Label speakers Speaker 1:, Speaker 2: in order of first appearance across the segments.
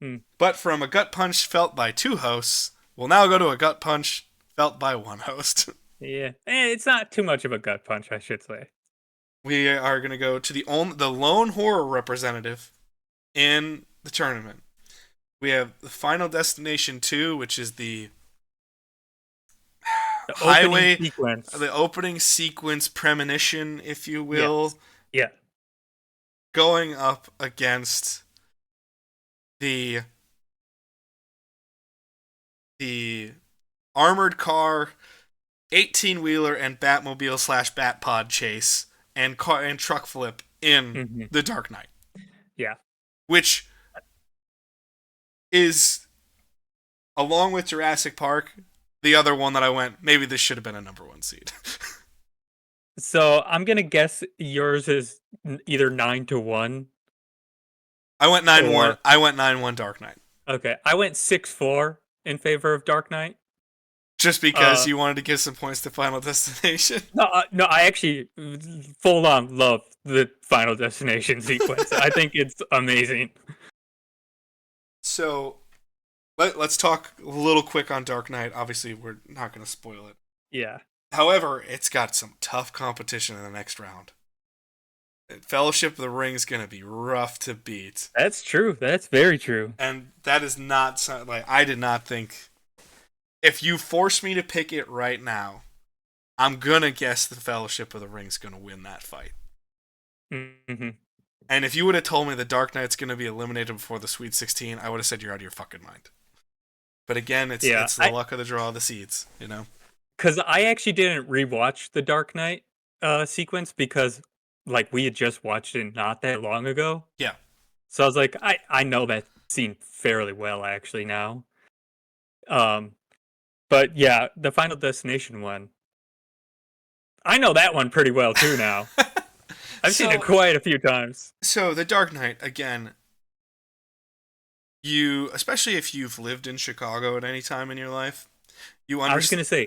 Speaker 1: Hmm.
Speaker 2: But from a gut punch felt by two hosts, we'll now go to a gut punch felt by one host.
Speaker 1: Yeah, it's not too much of a gut punch, I should say.
Speaker 2: We are going to go to the lone horror representative in the tournament. We have the Final Destination 2, which is
Speaker 1: The opening
Speaker 2: highway,
Speaker 1: sequence.
Speaker 2: the opening sequence premonition, if you
Speaker 1: Yes.
Speaker 2: will,
Speaker 1: Yeah.
Speaker 2: going up against the the armored car, 18-wheeler, and Batmobile slash Batpod chase and truck flip in
Speaker 1: Hmm.
Speaker 2: The Dark Knight,
Speaker 1: Yeah.
Speaker 2: which is, along with Jurassic Park, the other one that I went, maybe this should have been a number one seed.
Speaker 1: So I'm gonna guess yours is either 9-1
Speaker 2: I went 9-1.
Speaker 1: or
Speaker 2: I went 9-1 Dark Knight.
Speaker 1: okay. I went 6-4 in favor of Dark Knight.
Speaker 2: Just because
Speaker 1: Uh,
Speaker 2: you wanted to give some points to Final Destination.
Speaker 1: no, no, I actually full on love the Final Destination sequence. I think it's amazing.
Speaker 2: So let's talk a little quick on Dark Knight. Obviously, we're not going to spoil it.
Speaker 1: Yeah,
Speaker 2: However, it's got some tough competition in the next round. Fellowship of the Ring is going to be rough to beat.
Speaker 1: that's true. That's very true.
Speaker 2: And that is not like I did not think. If you force me to pick it right now, I'm going to guess the Fellowship of the Ring is going to win that fight.
Speaker 1: Hmm.
Speaker 2: And if you would have told me the Dark Knight's going to be eliminated before the Sweet 16, I would have said you're out of your fucking mind. But again,
Speaker 1: Yeah,
Speaker 2: it's the luck of the draw of the seeds, you know?
Speaker 1: because I actually didn't rewatch the Dark Knight sequence because like we had just watched it not that long ago.
Speaker 2: Yeah.
Speaker 1: So I was like, I know that scene fairly well actually now. Um, but yeah, the Final Destination one, I know that one pretty well too now. I've seen it
Speaker 2: so
Speaker 1: quite a few times.
Speaker 2: so the Dark Knight, again, you, especially if you've lived in Chicago at any time in your life, you
Speaker 1: I was
Speaker 2: understand
Speaker 1: gonna say,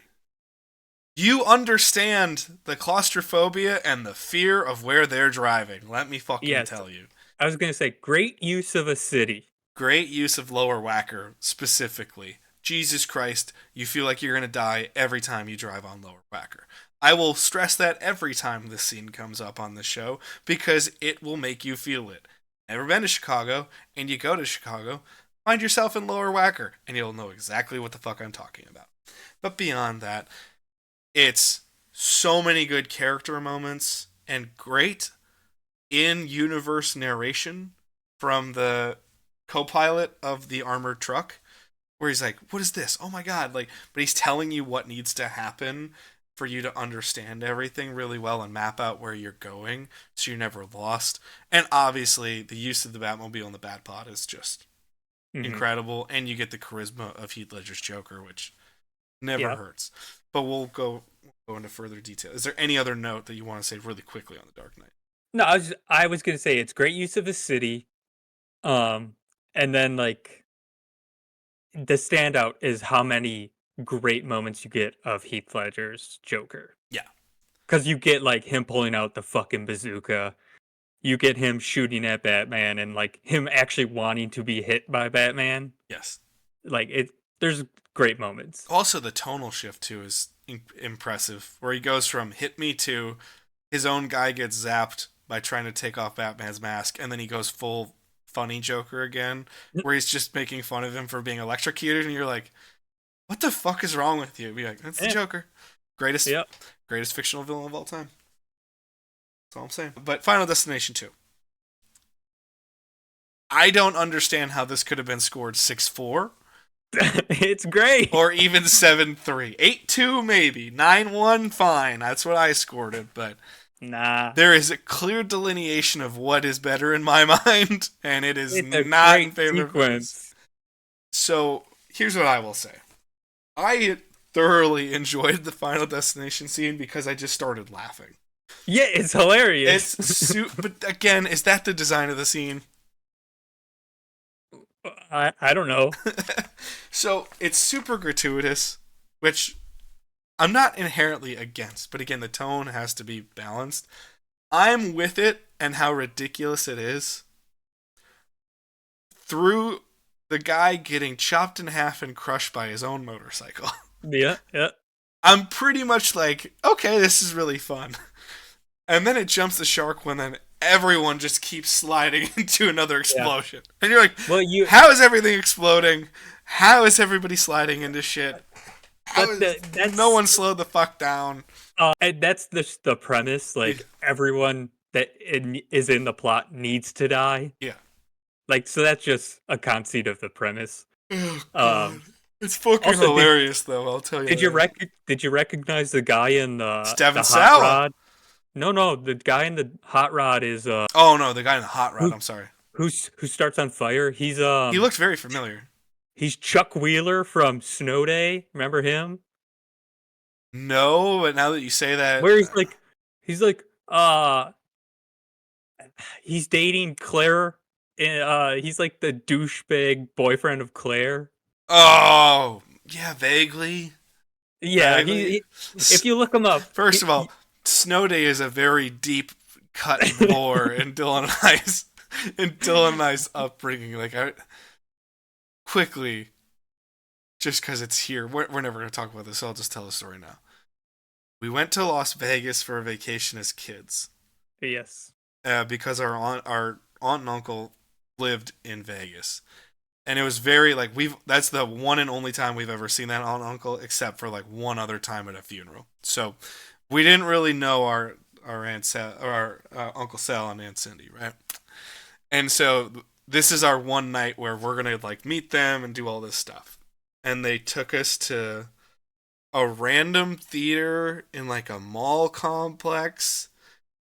Speaker 2: you understand the claustrophobia and the fear of where they're driving. Let me fucking
Speaker 1: yes,
Speaker 2: tell you.
Speaker 1: I was gonna say, great use of a city.
Speaker 2: Great use of lower whacker specifically. Jesus Christ, you feel like you're going to die every time you drive on lower whacker. I will stress that every time this scene comes up on the show because it will make you feel it. Never been to Chicago and you go to Chicago, find yourself in lower whacker and you'll know exactly what the fuck I'm talking about. But beyond that, it's so many good character moments and great in universe narration from the co-pilot of the armored truck where he's like, what is this, oh my god, like, but he's telling you what needs to happen for you to understand everything really well and map out where you're going so you're never lost. And obviously the use of the Batmobile and the Batpod is just
Speaker 1: Hmm.
Speaker 2: incredible, and you get the charisma of Heath Ledger's Joker, which never
Speaker 1: Yeah.
Speaker 2: hurts. But we'll go into further detail. Is there any other note that you want to say really quickly on the Dark Knight?
Speaker 1: No, I was gonna say it's great use of a city. Um, and then like the standout is how many great moments you get of Heath Ledger's Joker.
Speaker 2: Yeah.
Speaker 1: Because you get like him pulling out the fucking bazooka. You get him shooting at Batman and like him actually wanting to be hit by Batman.
Speaker 2: Yes.
Speaker 1: Like there's great moments.
Speaker 2: Also, the tonal shift too is impressive, where he goes from "hit me" to his own guy gets zapped by trying to take off Batman's mask, and then he goes full funny Joker again, where he's just making fun of him for being electrocuted, and you're like, "What the fuck is wrong with you?" Be like, "That's the
Speaker 1: Yeah.
Speaker 2: Joker, greatest
Speaker 1: Yep.
Speaker 2: greatest fictional villain of all time." That's all I'm saying. But Final Destination 2. I don't understand how this could have been scored 6-4
Speaker 1: It's great.
Speaker 2: or even 7-3. 8-2 maybe. 9-1 fine. That's what I scored it, but
Speaker 1: Nah.
Speaker 2: there is a clear delineation of what is better in my mind, and it is
Speaker 1: It's a
Speaker 2: not in
Speaker 1: great
Speaker 2: favor of this.
Speaker 1: sequence.
Speaker 2: So here's what I will say. I thoroughly enjoyed the Final Destination scene because I just started laughing.
Speaker 1: Yeah, it's hilarious.
Speaker 2: But again, is that the design of the scene?
Speaker 1: I don't know.
Speaker 2: So it's super gratuitous, which I'm not inherently against, but again, the tone has to be balanced. I'm with it and how ridiculous it is through the guy getting chopped in half and crushed by his own motorcycle.
Speaker 1: Yeah, yeah.
Speaker 2: I'm pretty much like, okay, this is really fun. And then it jumps the shark when then everyone just keeps sliding into another explosion. And you're like,
Speaker 1: Well,
Speaker 2: how is everything exploding? How is everybody sliding into shit?
Speaker 1: that's
Speaker 2: No one slowed the fuck down.
Speaker 1: And that's the premise. Like everyone that is in the plot needs to die.
Speaker 2: Yeah.
Speaker 1: Like, so that's just a conceit of the premise.
Speaker 2: Oh, God. It's fucking
Speaker 1: Also,
Speaker 2: hilarious, though. I'll tell you.
Speaker 1: Did you recognize the guy in the
Speaker 2: Devin
Speaker 1: hot
Speaker 2: Sawa.
Speaker 1: rod? No, the guy in the hot rod is
Speaker 2: Oh no, the guy in the hot rod. I'm sorry.
Speaker 1: Who starts on fire? He's
Speaker 2: He looks very familiar.
Speaker 1: He's Chuck Wheeler from Snow Day. Remember him?
Speaker 2: No, but now that you say that,
Speaker 1: where he's like he's dating Claire. He's like the douchebag boyfriend of Claire.
Speaker 2: Oh, yeah, vaguely.
Speaker 1: Yeah,
Speaker 2: Vaguely.
Speaker 1: If you look him up.
Speaker 2: First of all, Snow Day is a very deep cut lore in Dylan and I's upbringing. Like, quickly, just because it's here, we're never going to talk about this, so I'll just tell the story now. We went to Las Vegas for a vacation as kids.
Speaker 1: Yes.
Speaker 2: Because our aunt and uncle lived in Vegas. And it was very, like, that's the one and only time we've ever seen that aunt and uncle, except for, like, one other time at a funeral. So, we didn't really know our Uncle Sal and Aunt Cindy, right? And so, this is our one night where we're going to, like, meet them and do all this stuff. And they took us to a random theater in, like, a mall complex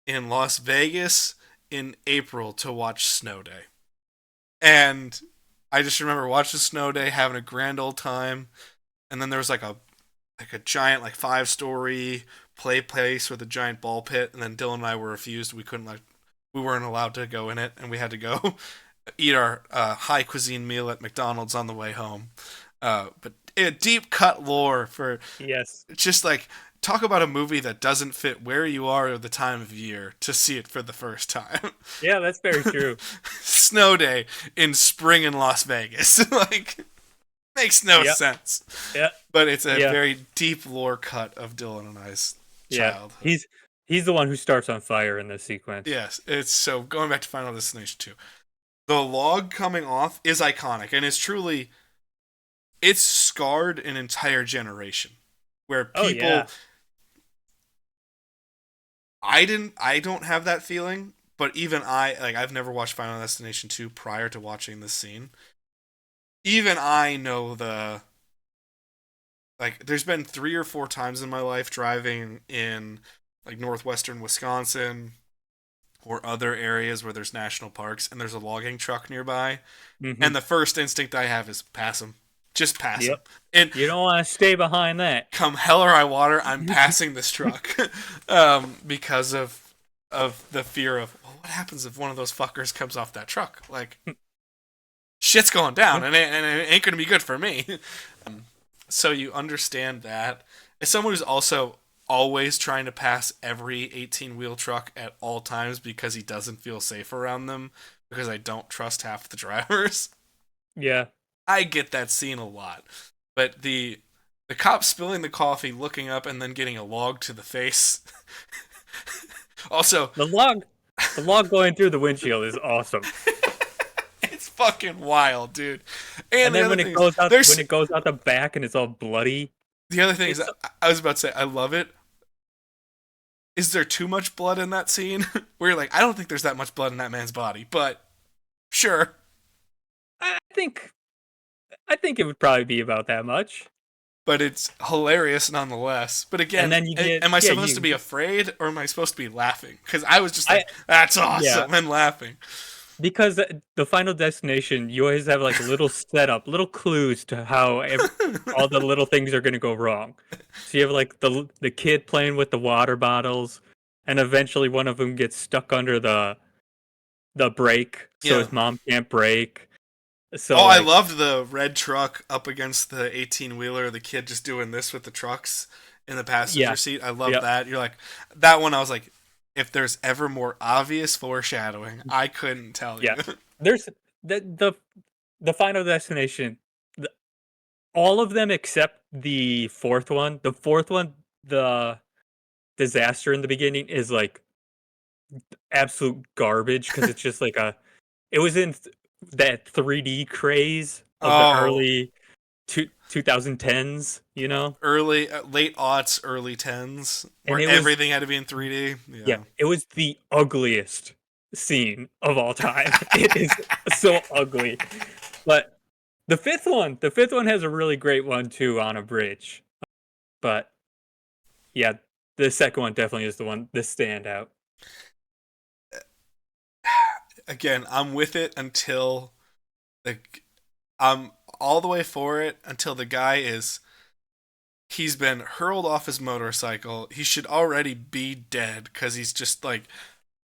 Speaker 2: in Las Vegas in April to watch Snow Day. And I just remember watching Snow Day, having a grand old time. And then there was like a giant, like, 5-story play place with a giant ball pit. And then Dylan and I were refused. We weren't allowed to go in it. And we had to go eat our high cuisine meal at McDonald's on the way home. But a deep cut lore for,
Speaker 1: yes,
Speaker 2: just like, talk about a movie that doesn't fit where you are or the time of year to see it for the first time.
Speaker 1: Yeah, that's very true.
Speaker 2: Snow Day in spring in Las Vegas. Like, makes no sense.
Speaker 1: Yeah.
Speaker 2: But it's a very deep lore cut of Dylan and I's childhood.
Speaker 1: He's the one who starts on fire in this sequence.
Speaker 2: Yes, it's so, going back to Final Destination 2. The log coming off is iconic, and it's scarred an entire generation. Where people... I don't have that feeling, but even I've never watched Final Destination 2 prior to watching this scene. Even I know there's been 3 or 4 times in my life driving in, like, northwestern Wisconsin or other areas where there's national parks and there's a logging truck nearby. Mm-hmm. And the first instinct I have is pass them. Just pass him.
Speaker 1: And you don't want to stay behind that.
Speaker 2: Come hell or high water, I'm passing this truck. Because of the fear of, well, what happens if one of those fuckers comes off that truck? Like, shit's going down, and it ain't going to be good for me. So you understand that. As someone who's also always trying to pass every 18-wheel truck at all times because he doesn't feel safe around them, because I don't trust half the drivers.
Speaker 1: Yeah.
Speaker 2: I get that scene a lot, but the cop spilling the coffee, looking up, and then getting a log to the face. Also,
Speaker 1: the log going through the windshield is awesome.
Speaker 2: It's fucking wild, dude.
Speaker 1: And then when it goes out the back and it's all bloody.
Speaker 2: The other thing is, I was about to say, I love it. Is there too much blood in that scene? Where you're like, I don't think there's that much blood in that man's body, but sure.
Speaker 1: I think it would probably be about that much.
Speaker 2: But it's hilarious nonetheless. But again, am I supposed to be afraid or am I supposed to be laughing? Because I was just like, that's awesome, and laughing.
Speaker 1: Because the Final Destination, you always have, like, little setup, little clues to how all the little things are going to go wrong. So you have, like, the kid playing with the water bottles, and eventually one of them gets stuck under the brake, so his mom can't brake. So,
Speaker 2: I loved the red truck up against the 18-wheeler, the kid just doing this with the trucks in the passenger seat. I love that. You're like, that one, I was like, if there's ever more obvious foreshadowing, I couldn't tell you.
Speaker 1: Yeah. There's the the Final Destination, the, all of them except the fourth one. The fourth one, the disaster in the beginning is like absolute garbage because it's just like a. It was in that 3D craze of the
Speaker 2: Oh,
Speaker 1: early 2010s, you know,
Speaker 2: early, late aughts, early tens,
Speaker 1: and
Speaker 2: where
Speaker 1: it was
Speaker 2: everything had to be in 3D.
Speaker 1: yeah,
Speaker 2: Yeah.
Speaker 1: it was the ugliest scene of all time. It is so ugly, but the fifth one has a really great one too on a bridge. But yeah, the second one definitely is the standout.
Speaker 2: Again, I'm with it until the I'm all the way for it until the guy is he's been hurled off his motorcycle. He should already be dead because he's just like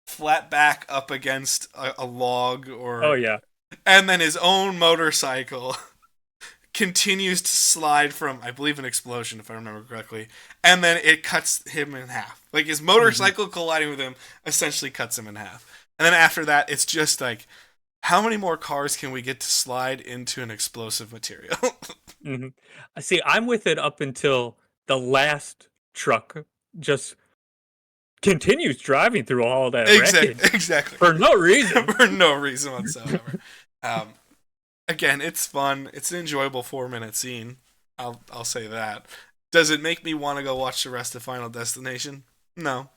Speaker 2: flat back up against a log
Speaker 1: Oh
Speaker 2: or
Speaker 1: yeah.
Speaker 2: and then his own motorcycle continues to slide from I believe an explosion if I remember correctly, and then it cuts him in half. Like his
Speaker 1: Hmm.
Speaker 2: motorcycle colliding with him essentially cuts him in half. And then after that, it's just like how many more cars can we get to slide into an explosive material?
Speaker 1: Hmm. See, I'm with it up until the last truck just continues driving through all that wreckage
Speaker 2: Exactly.
Speaker 1: for no reason.
Speaker 2: For no reason whatsoever. Um, Again, it's fun. It's an enjoyable 4 minute scene. I'll say that. Does it make me want to go watch the rest of Final Destination? No.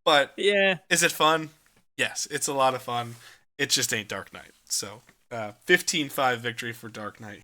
Speaker 2: But
Speaker 1: Yeah.
Speaker 2: is it fun? Yes, it's a lot of fun. It just ain't Dark Knight. So 15-5 victory for Dark Knight.